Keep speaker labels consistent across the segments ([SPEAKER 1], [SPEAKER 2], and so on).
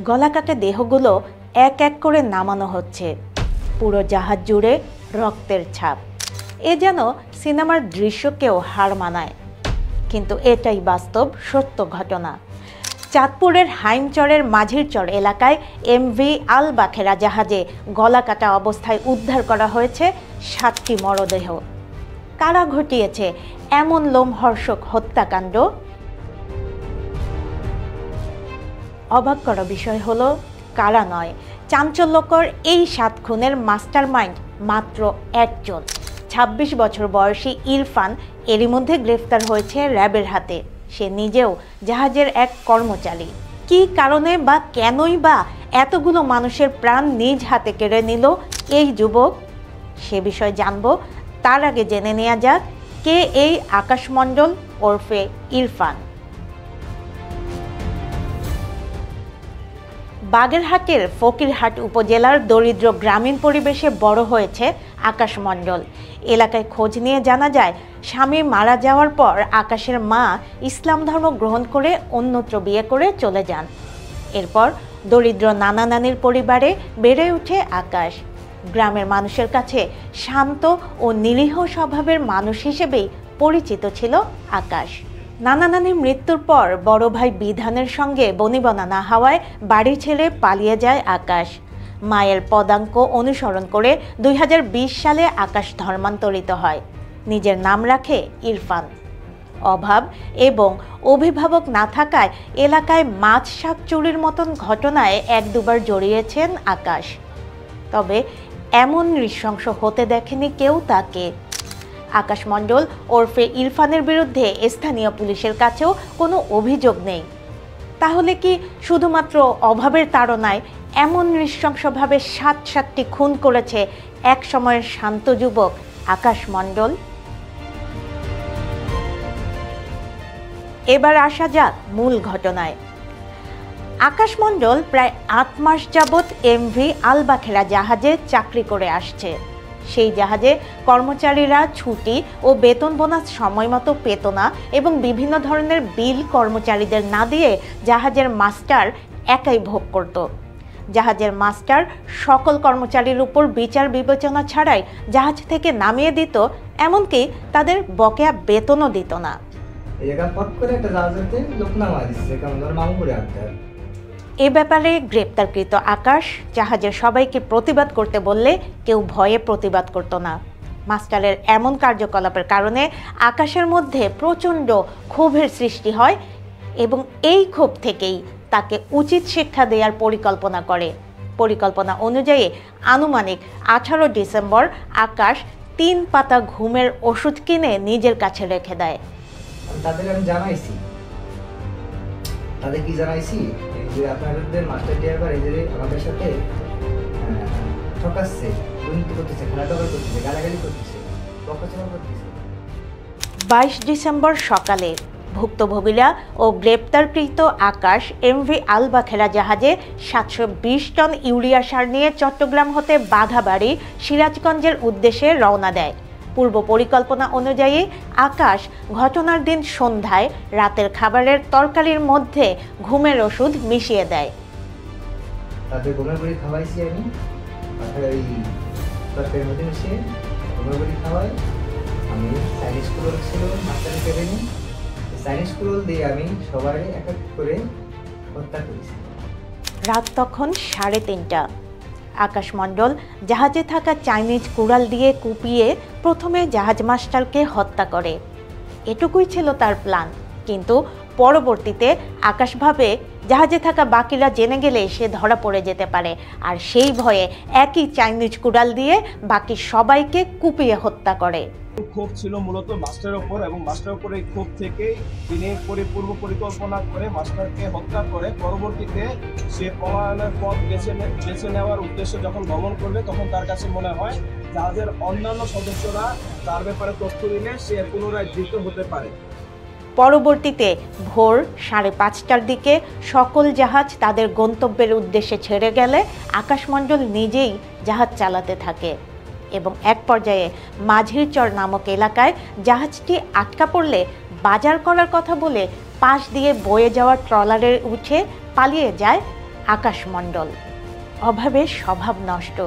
[SPEAKER 1] গলাকাটা দেহগুলো এক এক করে নামানো হচ্ছে, পুরো জাহাজ জুড়ে রক্তের ছাপ। এ যেন সিনেমার দৃশ্যকেও হার মানায়, কিন্তু এটাই বাস্তব সত্য ঘটনা। চাঁদপুরের হাইমচরের মাঝিরচর এলাকায় এমভি আল বাখেরা জাহাজে গলাকাটা অবস্থায় উদ্ধার করা হয়েছে 7টি মরদেহ। কারা ঘটিয়েছে এমন লোমহর্ষক হত্যাকাণ্ড? অবাক করা বিষয় হলো, কারা নয়, চাঞ্চল্যকর এই 7 খুনের মাস্টার মাইন্ড মাত্র একজন। 26 বছর বয়সী ইরফান এরই মধ্যে গ্রেফতার হয়েছে র্যাবের হাতে। সে নিজেও জাহাজের এক কর্মচারী। কী কারণে বা কেনই বা এতগুলো মানুষের প্রাণ নিজ হাতে কেড়ে নিল এই যুবক, সে বিষয়ে জানব। তার আগে জেনে নেওয়া যাক কে এই আকাশ মণ্ডল ওরফে ইরফান। বাগেরহাটের ফকিরহাট উপজেলার দরিদ্র গ্রামীণ পরিবেশে বড় হয়েছে আকাশ মণ্ডল। এলাকায় খোঁজ নিয়ে জানা যায়, স্বামী মারা যাওয়ার পর আকাশের মা ইসলাম ধর্ম গ্রহণ করে অন্যত্র বিয়ে করে চলে যান। এরপর দরিদ্র নানা নানির পরিবারে বেড়ে ওঠে আকাশ। গ্রামের মানুষের কাছে শান্ত ও নিরীহ স্বভাবের মানুষ হিসেবেই পরিচিত ছিল আকাশ। নানা নানির মৃত্যুর পর বড় ভাই বিধানের সঙ্গে বনিবনা না হওয়ায় বাড়ি ছেড়ে পালিয়ে যায় আকাশ। মায়ের পদাঙ্ক অনুসরণ করে 2020 সালে আকাশ ধর্মান্তরিত হয়। নিজের নাম রাখে ইরফান। অভাব এবং অভিভাবক না থাকায় এলাকায় মাছ শাক চুরির মতন ঘটনায় 1-2বার জড়িয়েছেন আকাশ। তবে এমন নৃশংস হতে দেখেনি কেউ তাকে। আকাশ মণ্ডল ওরফে ইরফানের বিরুদ্ধে স্থানীয় পুলিশের কাছেও কোনো অভিযোগ নেই। তাহলে কি শুধুমাত্র অভাবের তাড়নায় এমন নৃশংসভাবে 7টি খুন করেছে এক সময়ের শান্ত যুবক আকাশ মণ্ডল? এবার আসা যাক মূল ঘটনায়। আকাশ মণ্ডল প্রায় 8 মাস যাবৎ এমভি আল বাখেরা জাহাজে চাকরি করে আসছে। সেই জাহাজে কর্মচারীরা ছুটি ও বেতন বোনাস সময় মতো পেত না এবং বিভিন্ন ধরনের বিল কর্মচারীদের না দিয়ে জাহাজের মাস্টার একাই ভোগ করত। জাহাজের মাস্টার সকল কর্মচারীর উপর বিচার বিবেচনা ছাড়াই জাহাজ থেকে নামিয়ে দিত, এমনকি তাদের বকেয়া বেতনও দিত না। এ ব্যাপারে গ্রেপ্তারকৃত আকাশ জাহাজের সবাইকে প্রতিবাদ করতে বললে কেউ ভয়ে প্রতিবাদ করত না। মাস্টারের এমন কার্যকলাপের কারণে আকাশের মধ্যে প্রচণ্ড ক্ষোভের সৃষ্টি হয় এবং এই ক্ষোভ থেকেই তাকে উচিত শিক্ষা দেওয়ার পরিকল্পনা করে। পরিকল্পনা অনুযায়ী আনুমানিক 18 ডিসেম্বর আকাশ 3 পাতা ঘুমের ওষুধ কিনে নিজের কাছে রেখে দেয়।
[SPEAKER 2] তাদের আমি জানাইছি, তাদের কি জানাইছি যে আপনাদের মাস্টার ড্রাইভার এই যে আমাদের সাথে ঠকাচ্ছে, দুর্নীতি করতেছে, খেলাধুলা করতেছে, গালাগালি করতেছে, বকাচকা করতেছে।
[SPEAKER 1] 22 ডিসেম্বর সকালে ভুক্তভোগীরা ও গ্রেপ্তারকৃত আকাশ এমভি আল বাখেরা জাহাজে 720 টন ইউরিয়া সার নিয়ে চট্টগ্রাম হতে বাঘাবাড়ি সিরাজগঞ্জের উদ্দেশ্যে রওনা দেয়। পূর্ব পরিকল্পনা অনুযায়ী আকাশ ঘটনার দিন সন্ধ্যায় রাতের খাবারের তরকারির মধ্যে ঘুমের ওষুধ মিশিয়ে দেয়।
[SPEAKER 2] তাদের ঘুমের বড়ি খাওয়াইছি আমি, ওই তরকারির মধ্যে মিশিয়ে ঘুমের বড়ি খাওয়াই। আমি চাইনিজ কুরোল ছিল মাস্টারের কেবিনে, চাইনিজ কুরোল দিয়ে আমি সবাই এক এক করে হত্যা করেছি।
[SPEAKER 1] রাত তখন 3:30। আকাশ মণ্ডল জাহাজে থাকা চাইনিজ কুড়াল দিয়ে কুপিয়ে প্রথমে জাহাজ মাস্টারকে হত্যা করে। এটুকুই ছিল তার প্ল্যান, কিন্তু পরবর্তীতে আকাশ ভাবে জাহাজে থাকা বাকিরা জেনে গেলে সে ধরা পড়ে যেতে পারে, আর সেই ভয়ে একই চাইনিজ কুড়াল দিয়ে বাকি সবাইকে কুপিয়ে হত্যা করে।
[SPEAKER 3] ক্ষোভ ছিল মূলত মাস্টারের ওপর, এবং মাস্টারের উপর এই ক্ষোভ থেকেই তিনি পূর্ব পরিকল্পনা করে মাস্টারকে হত্যা করে পরবর্তীতে সে পলায়নের পথ বেছে নেওয়ার উদ্দেশ্যে যখন ভ্রমণ করবে তখন তার কাছে মনে হয় জাহাজের অন্যান্য সদস্যরা তার ব্যাপারে তথ্য দিলে সে পুনরায় ধৃত হতে পারে।
[SPEAKER 1] পরবর্তীতে ভোর 5:30টার দিকে সকল জাহাজ তাদের গন্তব্যের উদ্দেশ্যে ছেড়ে গেলে আকাশ মণ্ডল নিজেই জাহাজ চালাতে থাকে এবং এক পর্যায়ে মাঝিরচর নামক এলাকায় জাহাজটি আটকা পড়লে বাজার করার কথা বলে পাশ দিয়ে বয়ে যাওয়া ট্রলারে উঠে পালিয়ে যায় আকাশ মণ্ডল। অভাবে স্বভাব নষ্ট,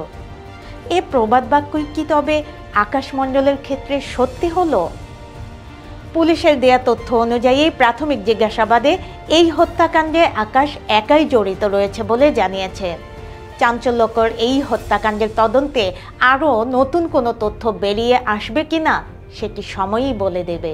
[SPEAKER 1] এ প্রবাদ বাক্যই কি তবে আকাশ মণ্ডলের ক্ষেত্রে সত্যি হলো? পুলিশের দেয়া তথ্য অনুযায়ী প্রাথমিক জিজ্ঞাসাবাদে এই হত্যাকাণ্ডে আকাশ একাই জড়িত রয়েছে বলে জানিয়েছে। চাঞ্চল্যকর এই হত্যাকাণ্ডের তদন্তে আরও নতুন কোনো তথ্য বেরিয়ে আসবে কিনা সেটি সময়ই বলে দেবে।